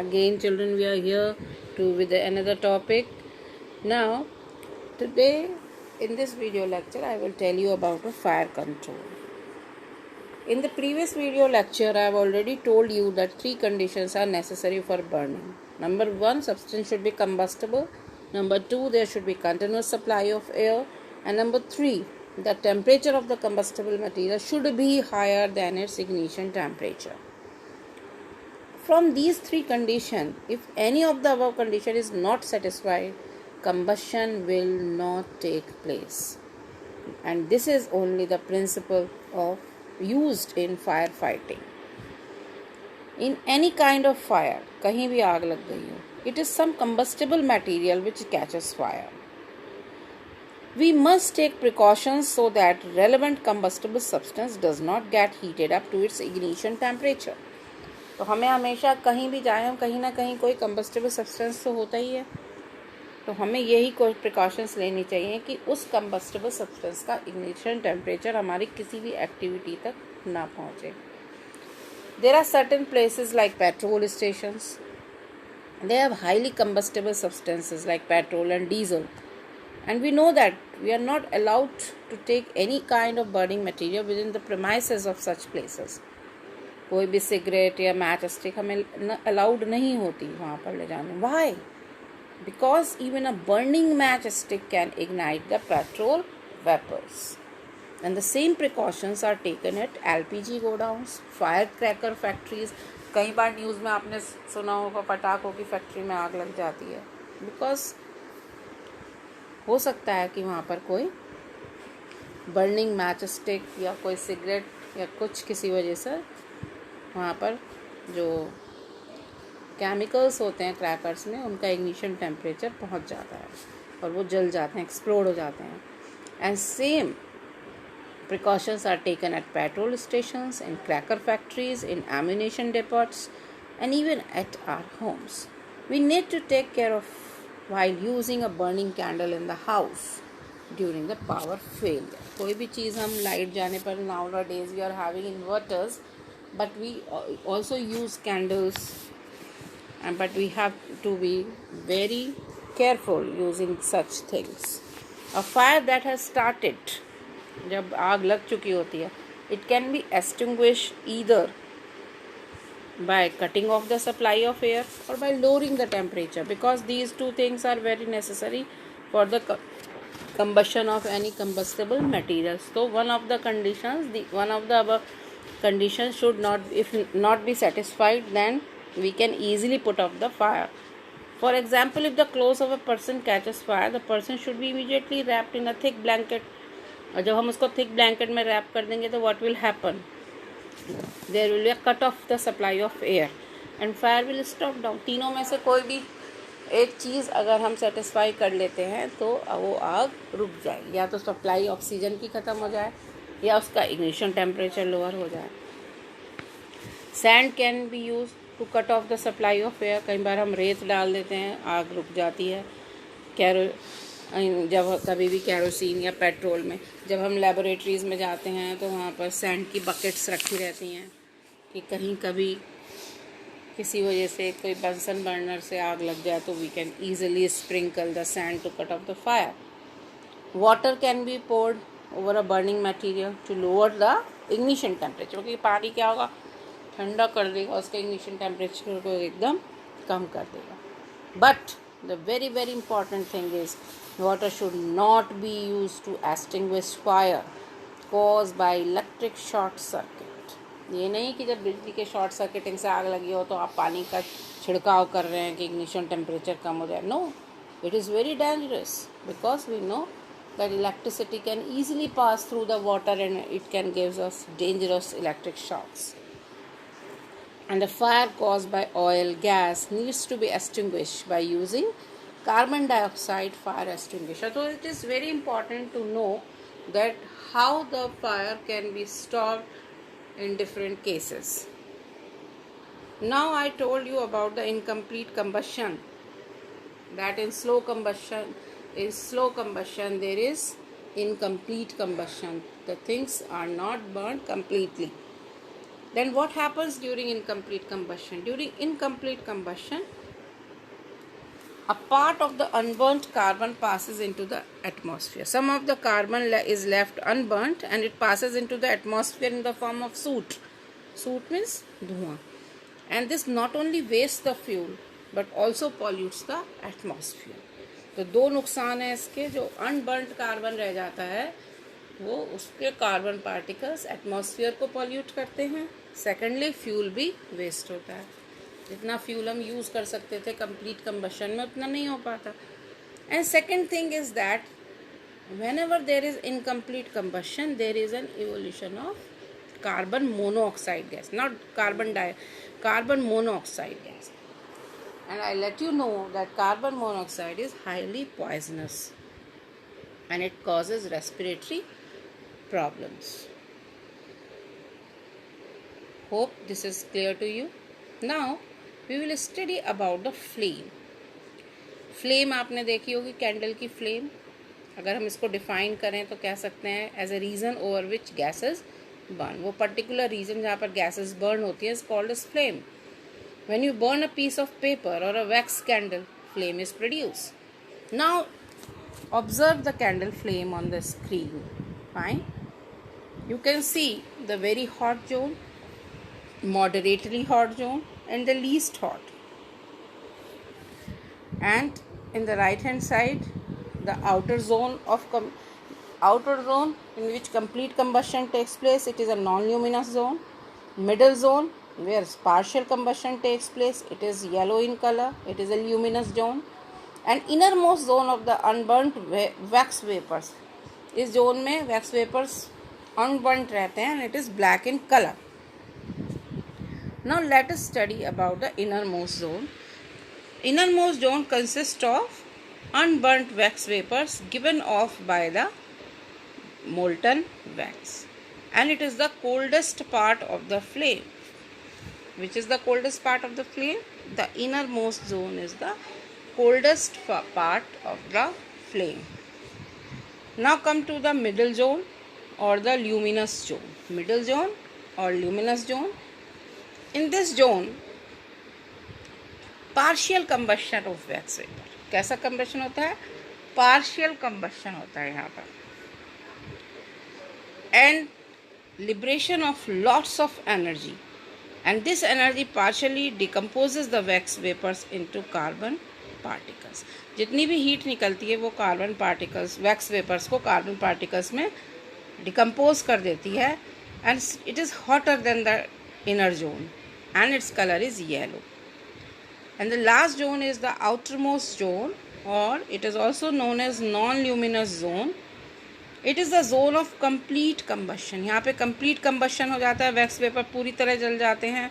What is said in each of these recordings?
Again, children, we are here with another topic. Now, today in this video lecture, I will tell you about a fire control. In the previous video lecture, I have already told you that 3 conditions are necessary for burning. Number 1, substance should be combustible. Number 2, there should be continuous supply of air. And number 3, the temperature of the combustible material should be higher than its ignition temperature. From these 3 conditions, if any of the above condition is not satisfied, combustion will not take place. And this is only the principle of used in firefighting. In any kind of fire, कहीं भी आग लग गई हो, it is some combustible material which catches fire. We must take precautions so that relevant combustible substance does not get heated up to its ignition temperature. तो हमें हमेशा कहीं भी जाएं, कहीं ना कहीं कोई कंबस्टिबल सब्सटेंस तो होता ही है. तो हमें यही कोई प्रिकॉशंस लेनी चाहिए कि उस कंबस्टिबल सब्सटेंस का इग्निशन टेम्परेचर हमारी किसी भी एक्टिविटी तक ना पहुँचे. There are certain places like petrol stations. They have highly combustible substances like petrol and diesel, and we know that we are not allowed to take any kind of burning material within the premises of such places. कोई भी cigarette या match stick हमें allowed नहीं होती वहाँ पर ले जाने. Why? Because even a burning match stick can ignite the petrol vapours. And the same precautions are taken at LPG godowns, fire cracker factories. कई बार न्यूज़ में आपने सुना होगा पटाखों की फैक्ट्री में आग लग जाती है, बिकॉज हो सकता है कि वहाँ पर कोई बर्निंग मैच स्टिक या कोई सिगरेट या कुछ किसी वजह से वहाँ पर जो केमिकल्स होते हैं क्रैकर्स में, उनका इग्निशन टेम्परेचर पहुँच जाता है और वो जल जाते हैं, एक्सप्लोड हो जाते हैं. And same precautions are taken at petrol stations, in cracker factories, in ammunition depots, and even at our homes. We need to take care of while using a burning candle in the house during the power failure. कोई भी चीज़ हम light जाने पर, nowadays we are having inverters, but we also use candles, but we have to be very careful using such things. A fire that has started, जब आग लग चुकी होती है, it can be extinguished either by cutting off the supply of air or by lowering the temperature, because these two things are very necessary for the combustion of any combustible materials. So one of the above conditions should not, if not be satisfied, then we can easily put out the fire. For example, if the clothes of a person catches fire, the person should be immediately wrapped in a thick blanket. और जब हम उसको thick blanket में rap कर देंगे तो what will happen? There will be a cut off the supply of air and fire will stop down. तीनों में से कोई भी एक चीज़ अगर हम सेटिस्फाई कर लेते हैं तो वो आग रुक जाए, या तो सप्लाई ऑक्सीजन की ख़त्म हो जाए या उसका इग्निशन टेम्परेचर लोअर हो जाए. Sand can be use to cut off the supply of air. कई बार हम रेत डाल देते हैं, आग रुक जाती है. जब कभी भी कैरोसिन या पेट्रोल में जब हम लेबोरेटरीज़ में जाते हैं तो वहाँ पर सैंड की बकेट्स रखी रहती हैं कि कहीं कभी किसी वजह से कोई बंसन बर्नर से आग लग जाए तो we can easily sprinkle the sand to cut off the fire. Water can be poured over a burning material to lower the ignition temperature, क्योंकि पानी क्या होगा, ठंडा कर देगा, उसके इग्निशन टेम्परेचर को एकदम कम कर देगा. But the very very important thing is water should not be used to extinguish fire caused by electric short circuit. ये नहीं कि जब बिजली के शॉर्ट सर्किटिंग से आग लगी हो तो आप पानी का छिड़काव कर रहे हैं कि इग्निशन टेम्परेचर कम हो जाए. No, it is very dangerous because we know that electricity can easily pass through the water and it can give us dangerous electric shocks. And a fire caused by oil, gas needs to be extinguished by using carbon dioxide fire extinguisher. So it is very important to know that how the fire can be stopped in different cases. Now I told you about the incomplete combustion, that in slow combustion there is incomplete combustion. The things are not burned completely. Then what happens during incomplete combustion? During incomplete combustion, a part of the unburnt carbon passes into the atmosphere. Some of the carbon is left unburnt and it passes into the atmosphere in the form of soot. Soot means धुआं. And this not only wastes the fuel but also pollutes the atmosphere. तो दो नुकसान है इसके. जो unburned carbon रह जाता है वो उसके कार्बन पार्टिकल्स एटमॉस्फेयर को पॉल्यूट करते हैं. सेकेंडली फ्यूल भी वेस्ट होता है. जितना फ्यूल हम यूज़ कर सकते थे कंप्लीट कंबशन में उतना नहीं हो पाता. And second thing is that whenever there is incomplete combustion there is an evolution of carbon monoxide gas, not carbon monoxide gas. And I let you know that carbon monoxide is highly poisonous and it causes respiratory problems. Hope this is clear to you. Now we will study about the flame. Flame आपने देखी होगी, candle की flame. अगर हम इसको define करें तो कह सकते हैं as a region over which gases burn. वो पर्टिकुलर रीजन जहाँ पर गैसेस बर्न होती है is called as flame. When you burn a piece of paper और a wax candle, flame is produce. Now observe the candle flame on the screen. Fine. You can see the very hot zone, moderately hot zone, and the least hot. And in the right hand side, the outer zone in which complete combustion takes place, it is a non-luminous zone. Middle zone where partial combustion takes place, it is yellow in color, it is a luminous zone. And innermost zone of the unburnt wax vapors, इस zone में wax vapours अनबर्न्ट रहते हैं and it is black in color. Now let us study about the innermost zone. Innermost zone consists of unburnt wax vapors given off by the molten wax, and it is the coldest part of the flame. Which is the coldest part of the flame? The innermost zone is the coldest part of the flame. Now come to the middle zone or the luminous zone. Middle zone or luminous zone. In this zone, partial combustion of wax vapor. कैसा combustion होता है? Partial combustion होता है यहाँ पर. And liberation of lots of energy. And this energy partially decomposes the wax vapors into carbon particles. जितनी भी heat निकलती है वो कार्बन पार्टिकल्स, वैक्स वेपर्स को कार्बन पार्टिकल्स में डिकम्पोज कर देती है. And it is hotter then the inner zone and its color is yellow. And the last zone is the outermost zone, or it is also known as non-luminous zone. It is the zone of complete combustion. यहाँ पे complete combustion हो जाता है, wax vapour पूरी तरह जल जाते हैं,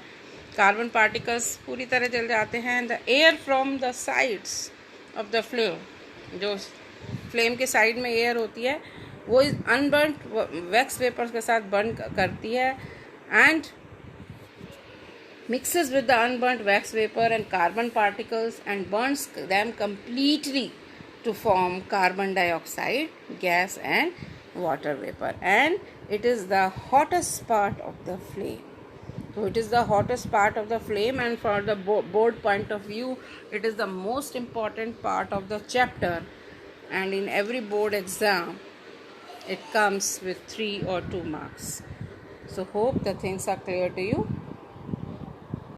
कार्बन पार्टिकल्स पूरी तरह जल जाते हैं. The air from the sides of the flame, जो फ्लेम के साइड में एयर होती है वो अनबर्न्ट वैक्स वेपर्स के साथ बर्न करती है and mixes with the unburnt wax vapor and carbon particles and burns them completely to form carbon dioxide gas and water vapor. And it is the hottest part of the flame. So it is the hottest part of the flame, and for the board point of view, it is the most important part of the chapter, and in every board exam it comes with 3 or 2 marks. So hope the things are clear to you.